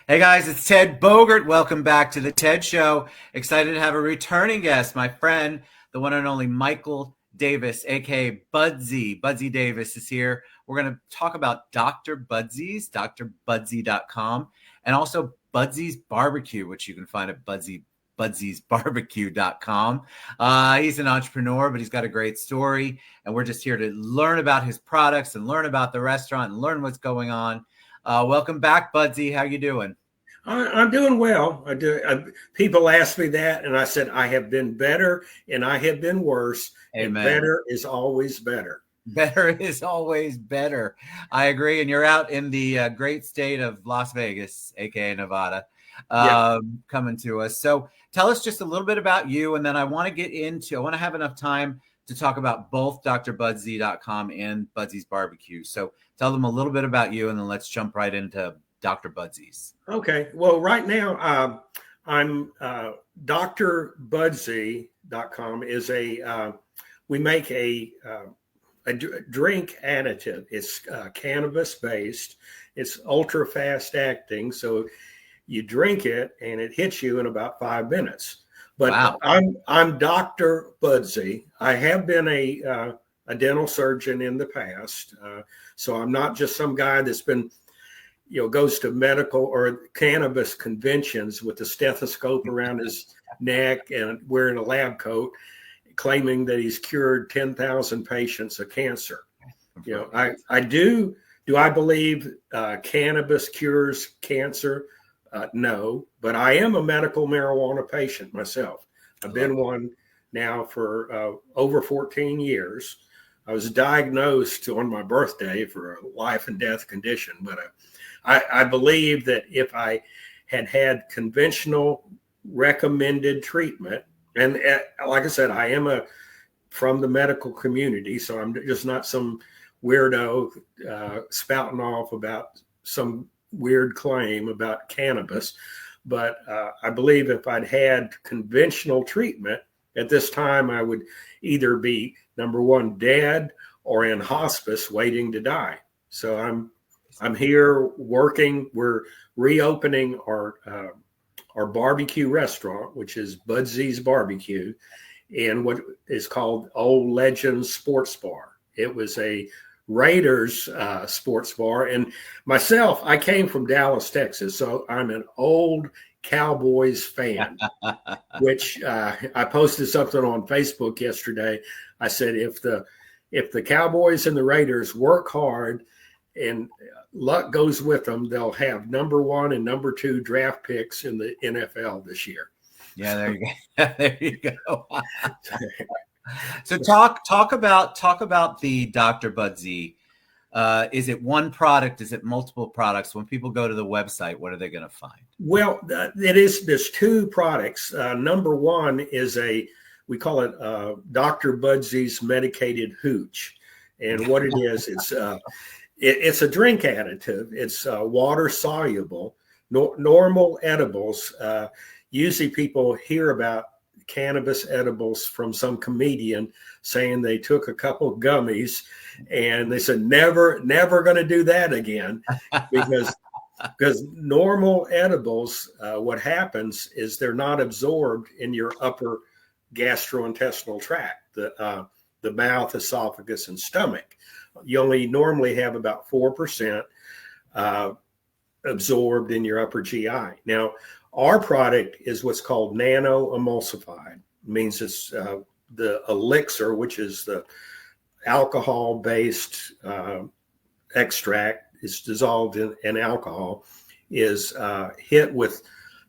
Hey guys, it's Ted Bogert. Welcome back to the TED Show. Excited to have a returning guest, my friend, the one and only Michael Davis, aka Budsy. Budsy Davis is here. We're going to talk about Dr. Budsy's, drbudsy.com, and also Budsy's Barbecue, which you can find at budsysbarbecue.com. He's an entrepreneur, but he's got a great story, and we're just here to learn about his products and learn about the restaurant and learn what's going on. Welcome back, Budsy. How you doing? I'm doing well. People ask me that, and I said I have been better, and I have been worse. Amen. And better is always better. Better is always better. I agree. And you're out in the great state of Las Vegas, aka Nevada, coming to us. So tell us just a little bit about you, and then I want to have enough time to talk about both drbudsy.com and Budsy's Barbecue. So tell them a little bit about you, and then let's jump right into Dr. Budsy's. Okay. Well, right now, I'm drbudsy.com is we make a drink additive. It's cannabis based. It's ultra fast acting. So you drink it and it hits you in about 5 minutes. But wow. I'm Dr. Budsy. I have been a dental surgeon in the past. So I'm not just some guy that's been goes to medical or cannabis conventions with a stethoscope around his neck and wearing a lab coat, claiming that he's cured 10,000 patients of cancer. Do I believe cannabis cures cancer? No, but I am a medical marijuana patient myself. I've been one now for over 14 years. I was diagnosed on my birthday for a life and death condition, but I believe that if I had conventional recommended treatment, and like I said, I am from the medical community, so I'm just not some weirdo spouting off about some weird claim about cannabis. But I believe if I'd had conventional treatment at this time, I would either be, number one, dead or in hospice waiting to die. So I'm here working. We're reopening our barbecue restaurant, which is Budsy's Barbecue, in what is called Old Legends Sports Bar. It was a Raiders sports bar. And myself, I came from Dallas, Texas, so I'm an old Cowboys fan, which I posted something on Facebook yesterday. I said, if the Cowboys and the Raiders work hard and luck goes with them, they'll have number 1 and number 2 draft picks in the NFL this year. Yeah, there you go. There you go. So talk about the Dr. Budsy. Is it one product? Is it multiple products? When people go to the website, what are they going to find? Well, there's 2 products. Number 1 is we call it Dr. Budsy's Medicated Hooch. And what it is, it's a drink additive. It's water soluble, normal edibles. Usually people hear about cannabis edibles from some comedian saying they took a couple of gummies and they said, never going to do that again. Because normal edibles, what happens is they're not absorbed in your upper gastrointestinal tract, the mouth, esophagus, and stomach. You only normally have about 4% absorbed in your upper GI. Now, our product is what's called nano emulsified. It means it's the elixir, which is the alcohol-based extract. It's dissolved in alcohol, is hit with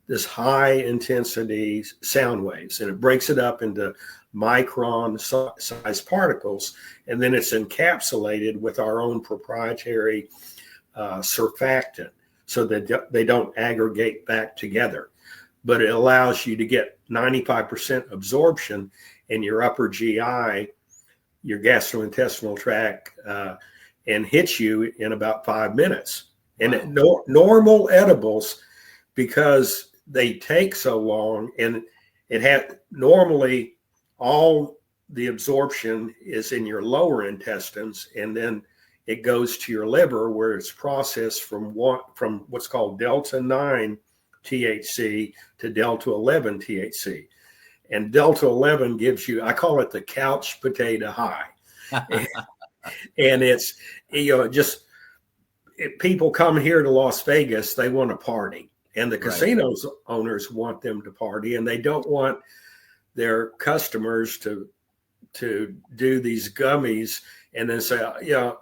this high intensity sound waves, and it breaks it up into micron size particles, and then it's encapsulated with our own proprietary surfactant so that they don't aggregate back together. But it allows you to get 95% absorption in your upper GI, your gastrointestinal tract, and hits you in about 5 minutes. And normal edibles, because they take so long, and it had normally all the absorption is in your lower intestines, and then it goes to your liver where it's processed from what's called Delta 9 THC to Delta 11 THC. And Delta 11 gives you, I call it the couch potato high. And it's, just people come here to Las Vegas, they want to party. And the casinos owners want them to party, and they don't want their customers to do these gummies and then say,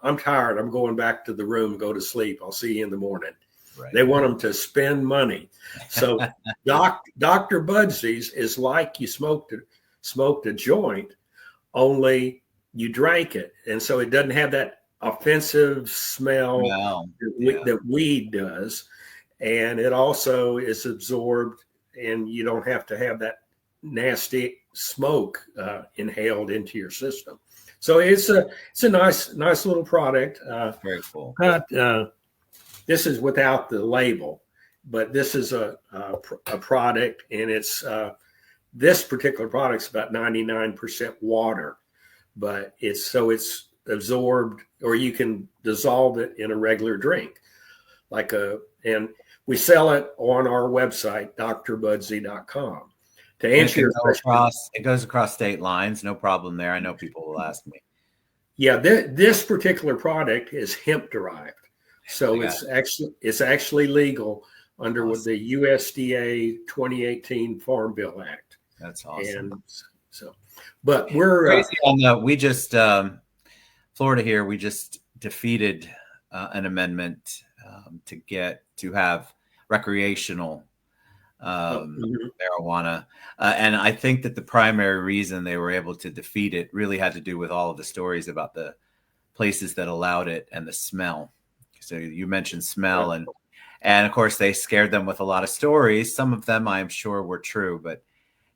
I'm tired. I'm going back to the room, go to sleep. I'll see you in the morning. Right. They want them to spend money. So Dr. Budsy's is like you smoked a joint, only you drank it. And so it doesn't have that offensive smell that weed does. And it also is absorbed, and you don't have to have that nasty smoke inhaled into your system. So it's a nice little product. Very cool. This is without the label, but this is a product, and it's this particular product is about 99% water, but it's absorbed, or you can dissolve it in a regular drink, and we sell it on our website, drbudsy.com. To answer your question, it goes across state lines, no problem there. I know people will ask me. Yeah, this particular product is hemp derived, so it's actually legal under the USDA 2018 Farm Bill Act. That's awesome. And so, but we're crazy on we just Florida here. We just defeated an amendment to have recreational marijuana. And I think that the primary reason they were able to defeat it really had to do with all of the stories about the places that allowed it and the smell. So you mentioned smell, and of course they scared them with a lot of stories. Some of them I'm sure were true, but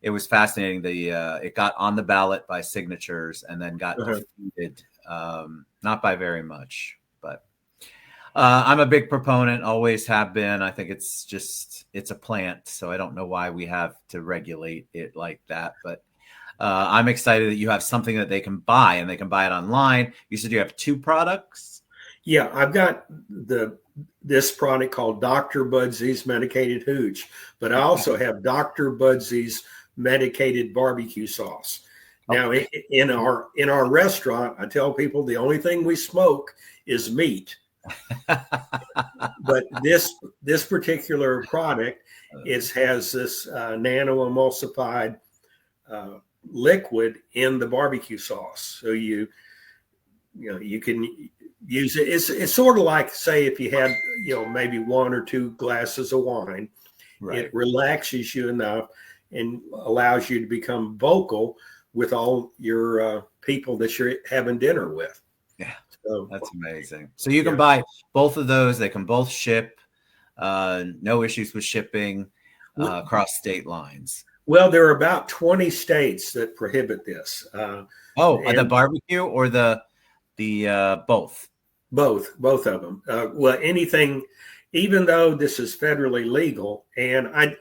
it was fascinating. It got on the ballot by signatures and then got defeated, not by very much, but I'm a big proponent, always have been. I think it's a plant, so I don't know why we have to regulate it like that. But I'm excited that you have something that they can buy, and they can buy it online. You said you have 2 products? Yeah, I've got this product called Dr. Budsy's Medicated Hooch, but I also have Dr. Budsy's Medicated Barbecue Sauce. Now, in our restaurant, I tell people the only thing we smoke is meat. But this particular product has this nano emulsified liquid in the barbecue sauce, so you can use it. It's sort of like, say, if you had maybe 1 or 2 glasses of wine, it relaxes you enough and allows you to become vocal with all your people that you're having dinner with. Yeah. So, that's amazing. So you can buy both of those. They can both ship. No issues with shipping across state lines. Well, there are about 20 states that prohibit this. The barbecue or the both? Both of them. Well, anything, even though this is federally legal, and I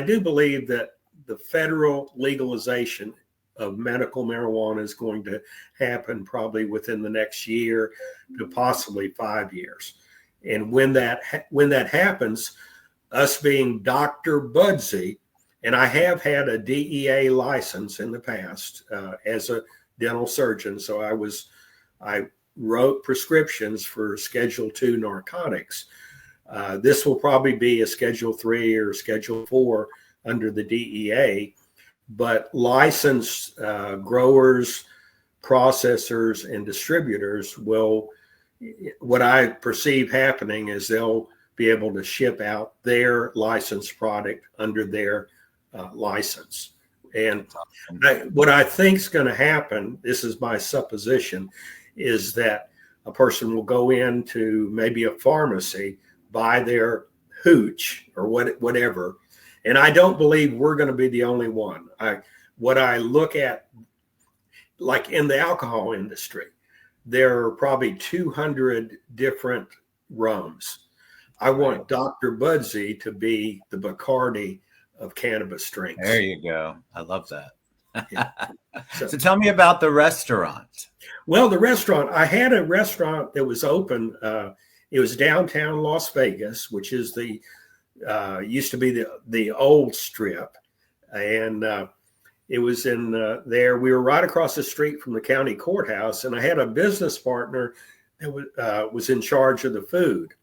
do believe that the federal legalization of medical marijuana is going to happen probably within the next year to possibly 5 years. And when that happens, us being Dr. Budsy, and I have had a DEA license in the past as a dental surgeon, so I wrote prescriptions for Schedule II narcotics. This will probably be a Schedule III or Schedule IV under the DEA. But licensed growers, processors, and distributors what I perceive happening is they'll be able to ship out their licensed product under their license. And what I think is going to happen, this is my supposition, is that a person will go into maybe a pharmacy, buy their Hooch or whatever. And I don't believe we're going to be the only one. What I look at, like in the alcohol industry, there are probably 200 different rums. I want Dr. Budsy to be the Bacardi of cannabis drinks. There you go. I love that. Yeah. So tell me about the restaurant. Well, the restaurant, I had a restaurant that was open. It was downtown Las Vegas, which is the used to be the old strip, and it was in there. We were right across the street from the county courthouse, and I had a business partner that was in charge of the food.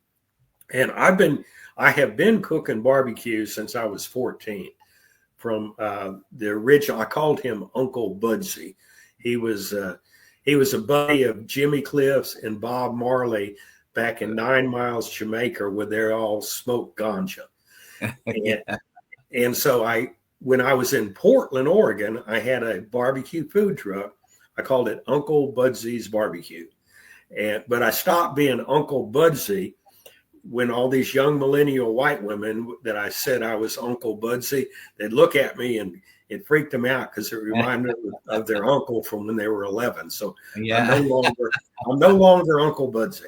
And I have been cooking barbecue since I was 14. From the original, I called him Uncle Budsy. He was a buddy of Jimmy Cliff's and Bob Marley back in 9 Miles, Jamaica, where they all smoked ganja. Yeah. And so when I was in Portland, Oregon, I had a barbecue food truck. I called it Uncle Budsy's Barbecue. But I stopped being Uncle Budsy when all these young millennial white women that I said I was Uncle Budsy, they'd look at me and it freaked them out because it reminded them of their uncle from when they were 11. So Yeah. I'm no longer Uncle Budsy.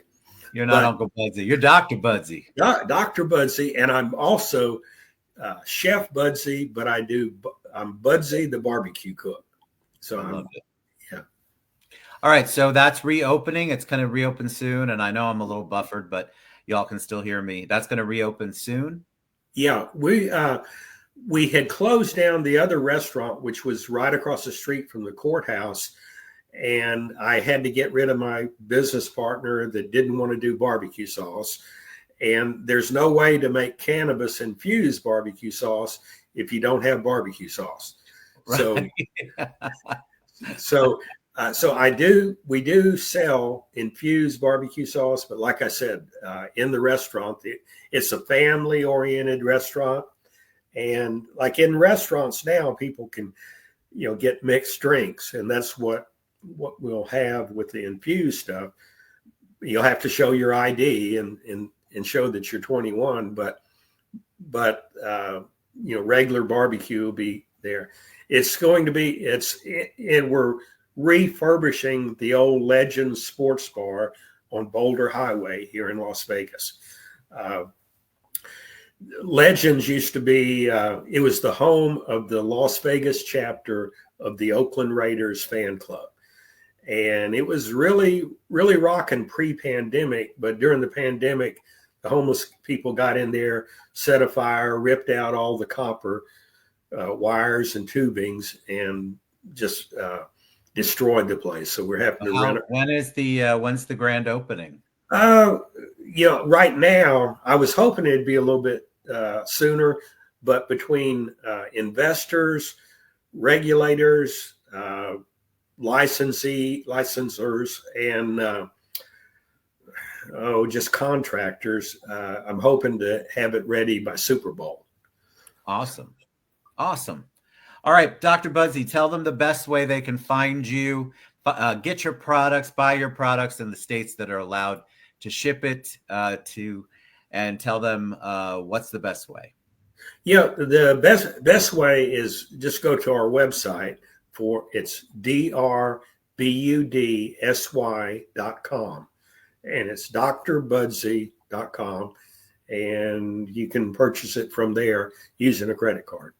You're not Uncle Budsy. You're Dr. Budsy. Dr. Budsy, and I'm also Chef Budsy, but I'm Budsy the barbecue cook. So I love it. Yeah. All right, so that's reopening. It's going to reopen soon, and I know I'm a little buffered, but y'all can still hear me. That's going to reopen soon. Yeah, we had closed down the other restaurant, which was right across the street from the courthouse, and I had to get rid of my business partner that didn't want to do barbecue sauce. And there's no way to make cannabis infused barbecue sauce if you don't have barbecue sauce. Right. So we do sell infused barbecue sauce, but like I said, in the restaurant, it's a family oriented restaurant. And like in restaurants now, people can, get mixed drinks, and that's what we'll have with the infused stuff. You'll have to show your ID and show that you're 21, but regular barbecue will be there. And we're refurbishing the old Legends Sports Bar on Boulder Highway here in Las Vegas. Legends used to be, it was the home of the Las Vegas chapter of the Oakland Raiders fan club. And it was really, really rocking pre-pandemic, but during the pandemic, the homeless people got in there, set a fire, ripped out all the copper wires and tubings, and just destroyed the place. So we're having to rent it. When's the grand opening? Right now, I was hoping it'd be a little bit sooner, but between investors, regulators, licensors, and just contractors, I'm hoping to have it ready by Super Bowl. Awesome. All right, Dr. Budsy, tell them the best way they can find you, get your products, buy your products in the states that are allowed to ship it to, and tell them what's the best way. Yeah, the best way is just go to our website it's drbudsy.com, and it's drbudsy.com, and you can purchase it from there using a credit card.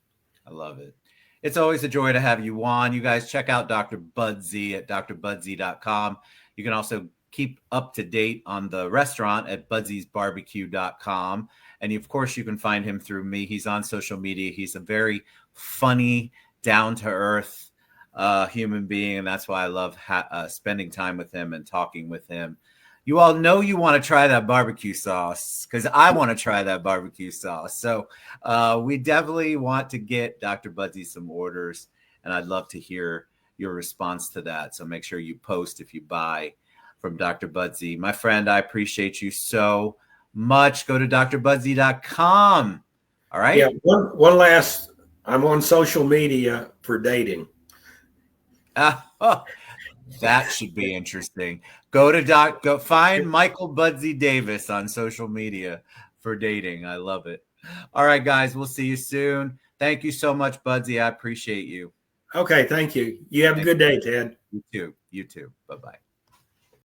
I love it. It's always a joy to have you on. You guys check out Dr. Budsy at drbudsy.com. You can also keep up to date on the restaurant at budsysbarbecue.com. And of course, you can find him through me. He's on social media. He's a very funny, down-to-earth human being, and that's why I love spending time with him and talking with him. You all know you want to try that barbecue sauce, because I want to try that barbecue sauce. So we definitely want to get Dr. Budsy some orders, and I'd love to hear your response to that. So make sure you post if you buy from Dr. Budsy. My friend, I appreciate you so much. Go to drbudsy.com. All right. Yeah. One last, I'm on social media for dating. That should be interesting. Go find Michael Budsy Davis on social media for dating. I love it. All right, guys, we'll see you soon. Thank you so much, Budsy. I appreciate you. Okay, thank you. You have a good day, Ted. You too. Bye-bye.